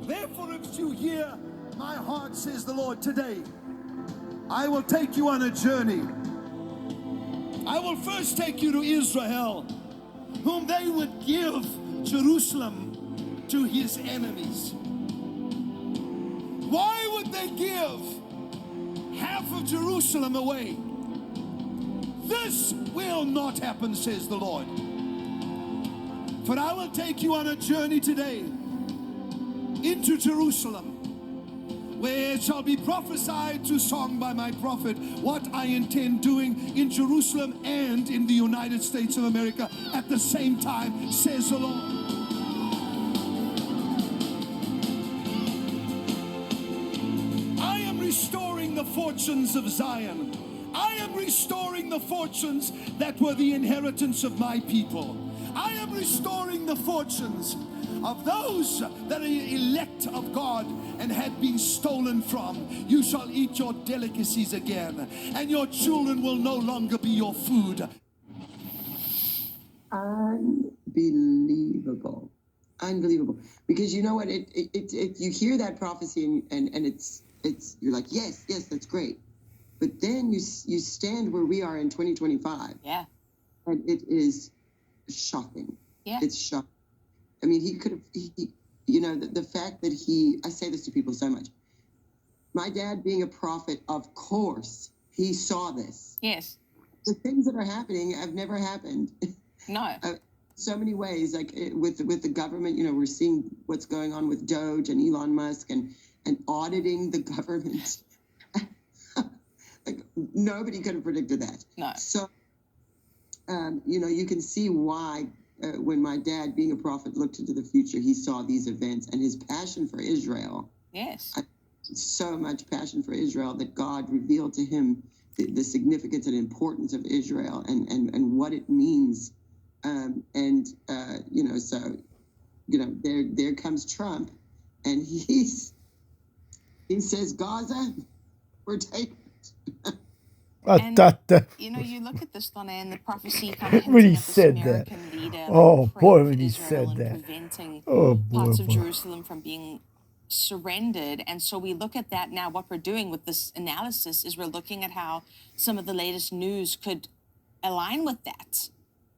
Therefore, if you hear my heart, says the Lord, today, I will take you on a journey. I will first take you to Israel, whom they would give Jerusalem to his enemies. Why would they give half of Jerusalem away? This will not happen, says the Lord. For I will take you on a journey today into Jerusalem, where it shall be prophesied to song by my prophet what I intend doing in Jerusalem and in the United States of America at the same time, says the Lord. I am restoring the fortunes of Zion. I am restoring the fortunes that were the inheritance of my people. I am restoring the fortunes of those that are elect of God and had been stolen from. You shall eat your delicacies again, and your children will no longer be your food. Unbelievable. Unbelievable. Because you know what, you hear that prophecy and it's you're like, yes, that's great. But then you stand where we are in 2025. Yeah. And it is shocking. Yeah. It's shocking. I mean, he could have, you know, the fact that I say this to people so much. My dad being a prophet, of course, he saw this. Yes. The things that are happening have never happened. No. So many ways, like with the government, you know, we're seeing what's going on with Doge and Elon Musk and auditing the government. Like, nobody could have predicted that. No. So, you know, you can see why when my dad, being a prophet, looked into the future, he saw these events and his passion for Israel. Yes. So much passion for Israel that God revealed to him the significance and importance of Israel and what it means. You know, so, you know, there comes Trump, and he says, Gaza, we're taking it. You know, you look at this, Donna, and the prophecy kind of when he hinting at this said American that. leader, Oh, like, boy, praying when for he Israel said and that. preventing Oh, boy, parts of boy. Jerusalem from being surrendered. And so we look at that now. What we're doing with this analysis is we're looking at how some of the latest news could align with that.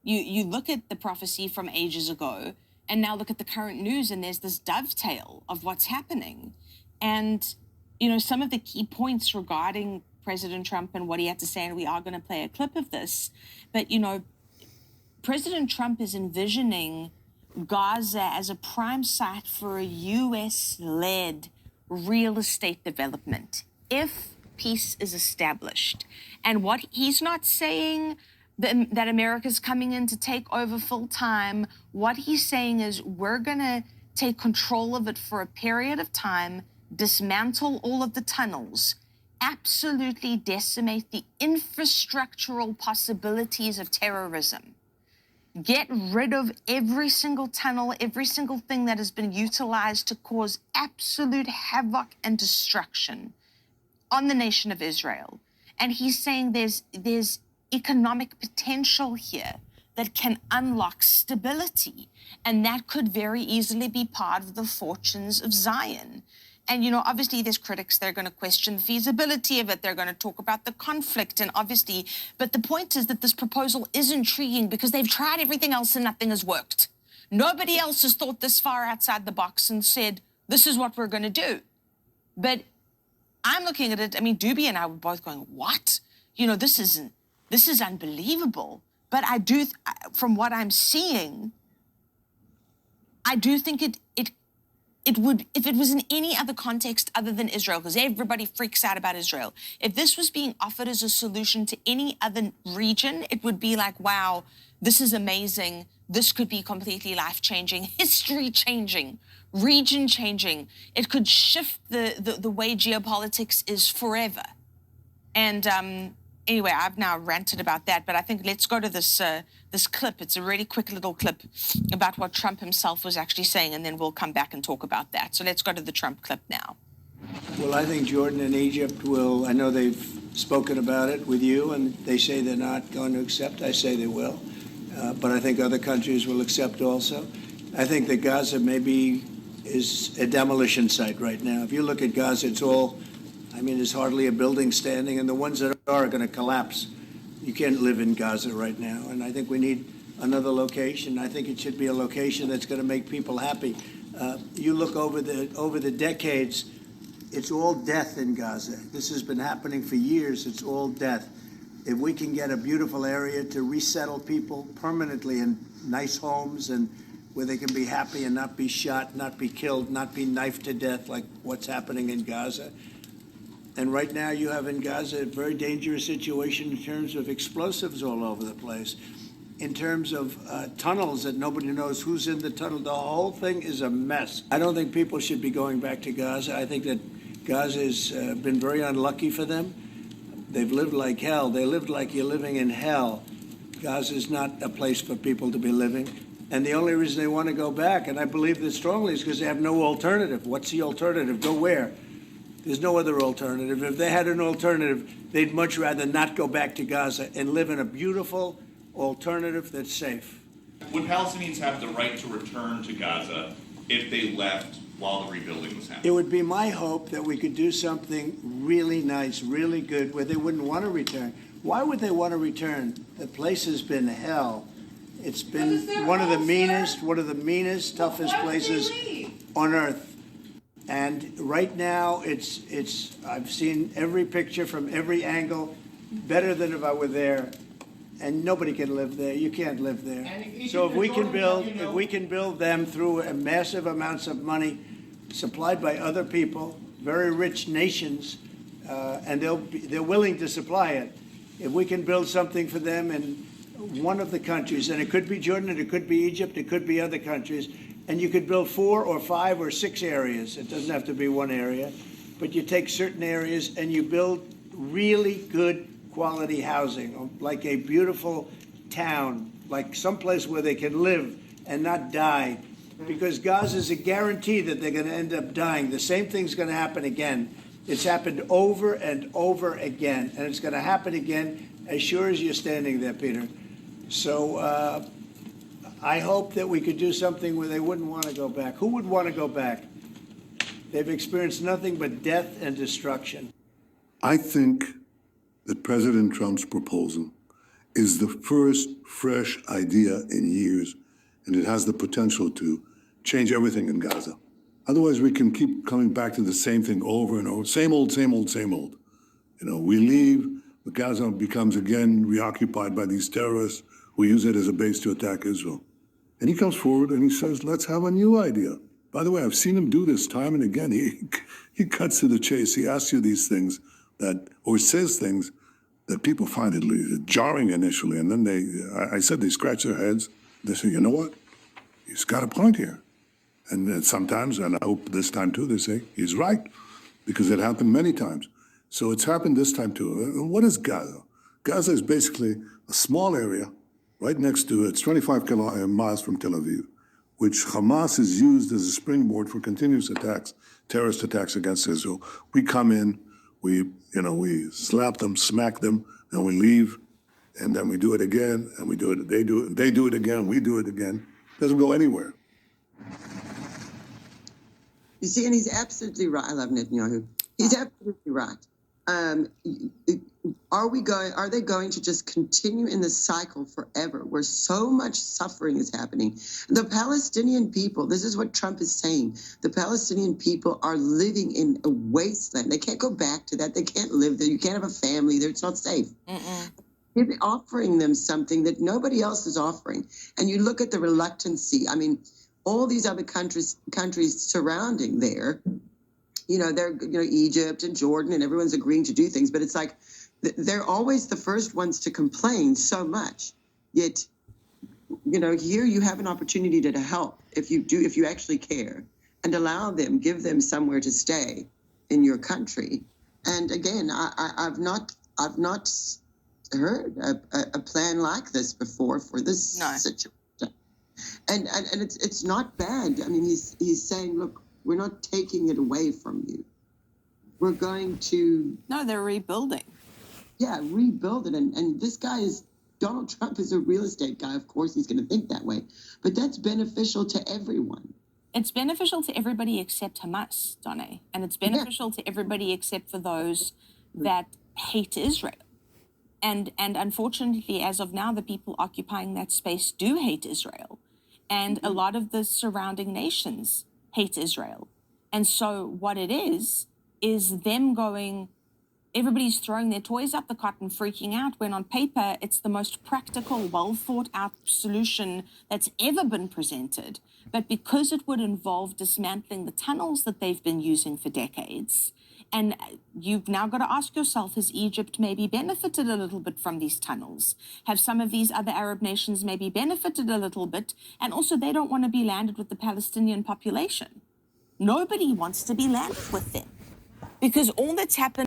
You look at the prophecy from ages ago, and now look at the current news, and there's this dovetail of what's happening. And, you know, some of the key points regarding President Trump and what he had to say, and we are going to play a clip of this, but, you know, President Trump is envisioning Gaza as a prime site for a U.S.-led real estate development if peace is established. And what he's not saying that America's coming in to take over full time. What he's saying is we're going to take control of it for a period of time, dismantle all of the tunnels, absolutely decimate the infrastructural possibilities of terrorism, get rid of every single tunnel, every single thing that has been utilized to cause absolute havoc and destruction on the nation of Israel. And he's saying there's economic potential here that can unlock stability, and that could very easily be part of the fortunes of Zion. And, you know, obviously there's critics that are going to question the feasibility of it. They're going to talk about the conflict, and obviously, but the point is that this proposal is intriguing because they've tried everything else and nothing has worked. Nobody else has thought this far outside the box and said, this is what we're going to do. But I'm looking at it, I mean, Doobie and I were both going, what? You know, this is unbelievable. But I do, from what I'm seeing, I do think it would, if it was in any other context other than Israel, because everybody freaks out about Israel, if this was being offered as a solution to any other region, it would be like, wow, this is amazing. This could be completely life-changing, history-changing, region-changing. It could shift the way geopolitics is forever. And anyway, I've now ranted about that, but I think let's go to this this clip. It's a really quick little clip about what Trump himself was actually saying, and then we'll come back and talk about that. So let's go to the Trump clip now. Well, I think Jordan and Egypt will, I know they've spoken about it with you, and they say they're not going to accept. I say they will. But I think other countries will accept also. I think that Gaza may be is a demolition site right now. If you look at Gaza, it's all, I mean, there's hardly a building standing, and the ones that are going to collapse. You can't live in Gaza right now, and I think we need another location. I think it should be a location that's going to make people happy. You look over the decades, it's all death in Gaza. This has been happening for years. It's all death. If we can get a beautiful area to resettle people permanently in nice homes and where they can be happy and not be shot, not be killed, not be knifed to death like what's happening in Gaza. And right now you have in Gaza a very dangerous situation in terms of explosives all over the place, in terms of tunnels that nobody knows who's in the tunnel. The whole thing is a mess. I don't think people should be going back to Gaza. I think that Gaza has been very unlucky for them. They've lived like hell. They lived like you're living in hell. Gaza is not a place for people to be living. And the only reason they want to go back, and I believe this strongly, is because they have no alternative. What's the alternative? Go where? There's no other alternative. If they had an alternative, they'd much rather not go back to Gaza and live in a beautiful alternative that's safe. Would Palestinians have the right to return to Gaza if they left while the rebuilding was happening? It would be my hope that we could do something really nice, really good, where they wouldn't want to return. Why would they want to return? The place has been hell. It's been one of the meanest, toughest places on earth. And right now, I've seen every picture from every angle, better than if I were there. And nobody can live there. You can't live there. So if we can build them through massive amounts of money supplied by other people, very rich nations, and they're willing to supply it. If we can build something for them in one of the countries, and it could be Jordan, it could be Egypt, it could be other countries, and you could build 4 or 5 or 6 areas. It doesn't have to be one area, but you take certain areas and you build really good quality housing, like a beautiful town, like someplace where they can live and not die. Because Gaza is a guarantee that they're going to end up dying. The same thing's going to happen again. It's happened over and over again, and it's going to happen again as sure as you're standing there, Peter. So I hope that we could do something where they wouldn't want to go back. Who would want to go back? They've experienced nothing but death and destruction. I think that President Trump's proposal is the first fresh idea in years, and it has the potential to change everything in Gaza. Otherwise, we can keep coming back to the same thing over and over. Same old, same old, same old. You know, we leave, but Gaza becomes again reoccupied by these terrorists who use it as a base to attack Israel. And he comes forward and he says, let's have a new idea. By the way, I've seen him do this time and again. He cuts to the chase. He asks you these things or says things that people find it jarring initially. And then I said they scratch their heads. They say, you know what? He's got a point here. And then sometimes, and I hope this time too, they say, he's right, because it happened many times. So it's happened this time too. What is Gaza? Gaza is basically a small area right next to, it's 25 miles from Tel Aviv, which Hamas has used as a springboard for continuous attacks, terrorist attacks against Israel. We come in, we slap them, smack them, and we leave, and then we do it again, and we do it, they do it again, we do it again. It doesn't go anywhere. You see, and he's absolutely right. I love Netanyahu. He's absolutely right. Are they going to just continue in this cycle forever where so much suffering is happening? The Palestinian people, this is what Trump is saying, the Palestinian people are living in a wasteland. They can't go back to that. They can't live there. You can't have a family there. It's not safe. You're offering them something that nobody else is offering. And you look at the reluctancy. I mean, all these other countries surrounding there, they're, Egypt and Jordan, and everyone's agreeing to do things, but it's like they're always the first ones to complain so much. Yet, here you have an opportunity to help if you actually care, and give them somewhere to stay in your country. And again, I've not heard a plan like this before for this situation. And it's not bad. I mean, he's saying, look, we're not taking it away from you. We're going to... No, they're rebuilding. Yeah, rebuild it. And this guy Donald Trump is a real estate guy. Of course, he's going to think that way. But that's beneficial to everyone. It's beneficial to everybody except Hamas, Donne, and it's beneficial to everybody except for those that hate Israel. And unfortunately, as of now, the people occupying that space do hate Israel. And a lot of the surrounding nations hate Israel. And so what it is them going, everybody's throwing their toys up the cot and freaking out, when on paper, it's the most practical, well thought out solution that's ever been presented. But because it would involve dismantling the tunnels that they've been using for decades, and you've now got to ask yourself, has Egypt maybe benefited a little bit from these tunnels? Have some of these other Arab nations maybe benefited a little bit? And also, they don't want to be landed with the Palestinian population. Nobody wants to be landed with them, because all that's happened